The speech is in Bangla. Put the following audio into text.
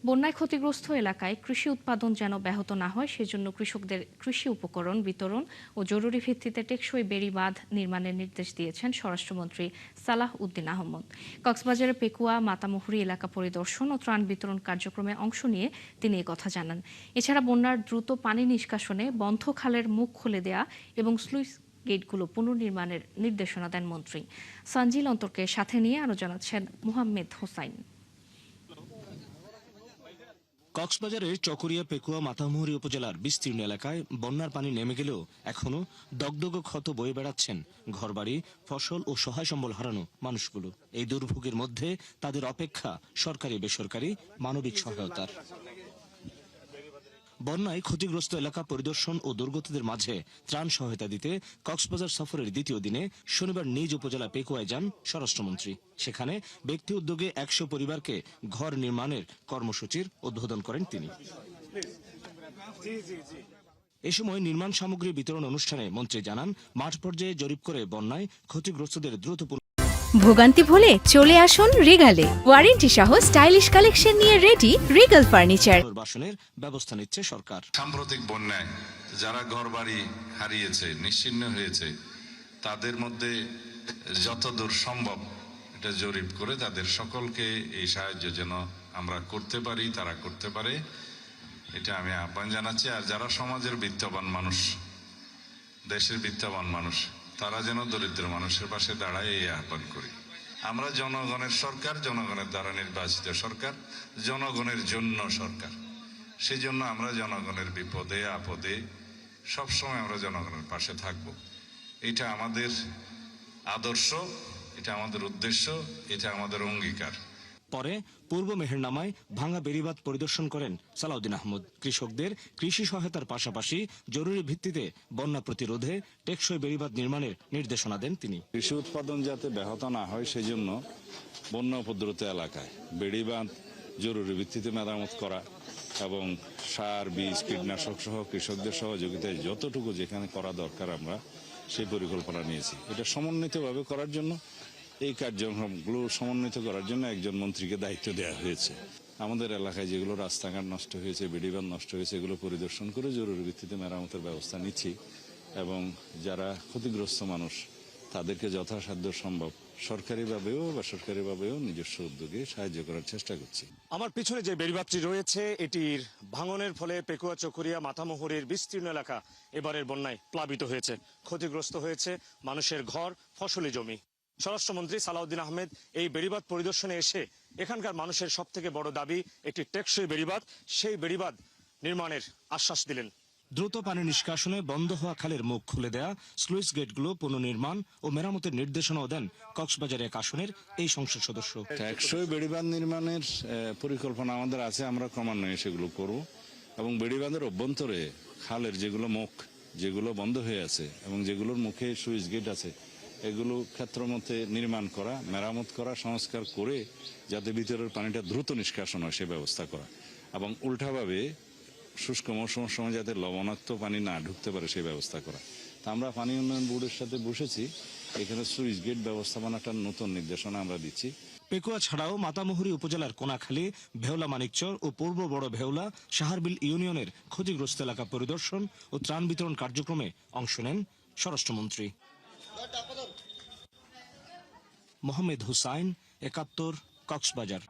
বন্যায় ক্ষতিগ্রস্ত এলাকায় কৃষি উৎপাদন যেন ব্যাহত না হয় সেজন্য কৃষকদের কৃষি উপকরণ বিতরণ ও জরুরি ভিত্তিতে টেকসই বেড়িবাঁধ নির্মাণের নির্দেশ দিয়েছেন স্বরাষ্ট্রমন্ত্রী সালাহ উদ্দিন আহমদ। কক্সবাজারের পেকুয়া মাতামুহুরী এলাকা পরিদর্শন ও ত্রাণ বিতরণ কার্যক্রমে অংশ নিয়ে তিনি কথা জানান। এছাড়া বন্যার দ্রুত পানি নিষ্কাশনে বন্ধ খালের মুখ খুলে দেয়া এবং স্লুইস গেটগুলো পুনর্নির্মাণের নির্দেশনা দেন মন্ত্রী। সঞ্জিল অন্তরকে সাথে নিয়ে আরও জানাচ্ছেন মুহাম্মেদ হোসাইন। কক্সবাজারের চকরিয়া পেকুয়া মাতামুহুরী উপজেলার বিস্তীর্ণ এলাকায় বন্যার পানি নেমে গেলেও এখনো দগদগ ক্ষত বয়ে বেড়াচ্ছেন ঘরবাড়ি, ফসল ও সহায় সম্বল হারানো মানুষগুলো। এই দুর্ভোগের মধ্যে তাদের অপেক্ষা সরকারি বেসরকারি মানবিক সহায়তার। বন্যায় ক্ষতিগ্রস্ত এলাকা পরিদর্শন ও দুর্গতদের মাঝে ত্রাণ সহায়তা দিতে কক্সবাজার সফরের দ্বিতীয় দিনে শনিবার নিজ উপজেলা পেকুয়ায় যান স্বরাষ্ট্রমন্ত্রী। সেখানে ব্যক্তি উদ্যোগে ১০০ পরিবারকে ঘর নির্মাণের কর্মসূচির উদ্বোধন করেন তিনি। এ সময় নির্মাণ সামগ্রী বিতরণ অনুষ্ঠানে মন্ত্রী জানান, মাঠ পর্যায়ে জরিপ করে বন্যায় ক্ষতিগ্রস্তদের দ্রুত ভোগান্তি ভুলে চলে আসুন রিগালে। ওয়ারেন্টি সহ স্টাইলিশ কালেকশন নিয়ে রেডি রিগাল ফার্নিচার। বাসনের ব্যবস্থা নিচ্ছে সরকার। সাম্প্রতিক বন্যায় যারা ঘরবাড়ি হারিয়েছে, নিশ্চিহ্ন হয়েছে, তাদের মধ্যে যতদূর সম্ভব এটা জরিপ করে তাদের সকলকে এই সাহায্য যেন আমরা করতে পারি, তারা করতে পারে, এটা আমি আহ্বান জানাচ্ছি। আর যারা সমাজের বিত্তবান মানুষ, দেশের বিত্তবান মানুষ, তারা যেন দরিদ্র মানুষের পাশে দাঁড়ায়, এই আহ্বান করি। আমরা জনগণের সরকার, জনগণের দ্বারা নির্বাচিত সরকার, জনগণের জন্য সরকার। সেই জন্য আমরা জনগণের বিপদে আপদে সবসময় আমরা জনগণের পাশে থাকব। এটা আমাদের আদর্শ, এটা আমাদের উদ্দেশ্য, এটা আমাদের অঙ্গীকার। পরে পূর্ব মেহেরনামায় ভাঙা বেড়িবাঁধ পরিদর্শন করেন সালাউদ্দিন আহমদ। কৃষকদের কৃষি সহায়তার পাশাপাশি জরুরি ভিত্তিতে বন্যা প্রতিরোধে টেকসই বেড়িবাঁধ নির্মাণের নির্দেশনা দেন তিনি। কৃষি উৎপাদন যাতে ব্যাহত না হয় সেজন্য বন্যা উপদ্রুত এলাকায় বেড়িবাঁধ জরুরি ভিত্তিতে মেরামত করা এবং সার, বীজ, কীটনাশক সহ কৃষকদের সহযোগিতায় যতটুকু যেখানে করা দরকার আমরা সেই পরিকল্পনা নিয়েছি। এটা সমন্বিতভাবে করার জন্য, এই কার্যক্রমগুলো সমন্বিত করার জন্য একজন মন্ত্রীকে দায়িত্ব দেওয়া হয়েছে। আমাদের এলাকায় যেগুলো রাস্তাঘাট নষ্ট হয়েছে, বেড়িবাঁধ নষ্ট হয়েছে, এগুলো পরিদর্শন করে জরুরি ভিত্তিতে মেরামতের ব্যবস্থা নিচ্ছি এবং যারা ক্ষতিগ্রস্ত মানুষ তাদেরকে যথাসাধ্য সম্ভব সরকারিভাবেও বেসরকারিভাবেও নিজস্ব উদ্যোগে সাহায্য করার চেষ্টা করছি। আমার পিছনে যে বেড়িবাঁধটি রয়েছে এটির ভাঙনের ফলে পেকুয়া চকরিয়া মাতামুহুরীর বিস্তীর্ণ এলাকা এবারের বন্যায় প্লাবিত হয়েছে, ক্ষতিগ্রস্ত হয়েছে মানুষের ঘর, ফসলি জমি। স্বরাষ্ট্রমন্ত্রী সালাউদ্দিন আহমেদ এই বেড়িবাঁধ পরিদর্শনে এসে এখানকার মানুষের সব থেকে বড় দাবি একটি টেকসই বেড়িবাঁধ, সেই বেড়িবাঁধ নির্মাণের আশ্বাস দিলেন। দ্রুত পানি নিষ্কাশনে বন্ধ হওয়া খালের মুখ খুলে দেয়া, স্লুইস গেটগুলো পুনর্নির্মাণ ও মেরামতের নির্দেশনাও দেন কক্সবাজার ১ আসনের এই সংসদ সদস্য। টেকসই বেড়িবাঁধ নির্মাণের পরিকল্পনা আমাদের আছে, আমরা ক্রমান্বয়ে সেগুলো করব এবং বেড়িবাঁধের অভ্যন্তরে খালের যেগুলো মুখ, যেগুলো বন্ধ হয়ে আছে এবং যেগুলোর মুখে সুইচ গেট আছে, এগুলো ক্ষেত্রমতে নির্মাণ করা, মেরামত করা, সংস্কার করে যাতে ভিতরের পানিটা দ্রুত নিষ্কাশন হয় সে ব্যবস্থা করা এবং উল্টাভাবে শুষ্ক মৌসুমের সময় যাতে লবণাক্ত পানি না ঢুকতে পারে সেই ব্যবস্থা করা। তা আমরা পানি উন্নয়ন বোর্ডের সাথে বসেছি, এখানে সুইচ গেট ব্যবস্থাপনাটার নতুন নির্দেশনা আমরা দিচ্ছি। পেকুয়া ছাড়াও মাতামুহুরী উপজেলার কোনাখালী, ভেওলা মানিকচর ও পূর্ব বড় ভেওলা, সাহারবিল ইউনিয়নের ক্ষতিগ্রস্ত এলাকা পরিদর্শন ও ত্রাণ বিতরণ কার্যক্রমে অংশ নেন স্বরাষ্ট্রমন্ত্রী। মোহাম্মেদ হুসাইন, ৭১, কক্সবাজার।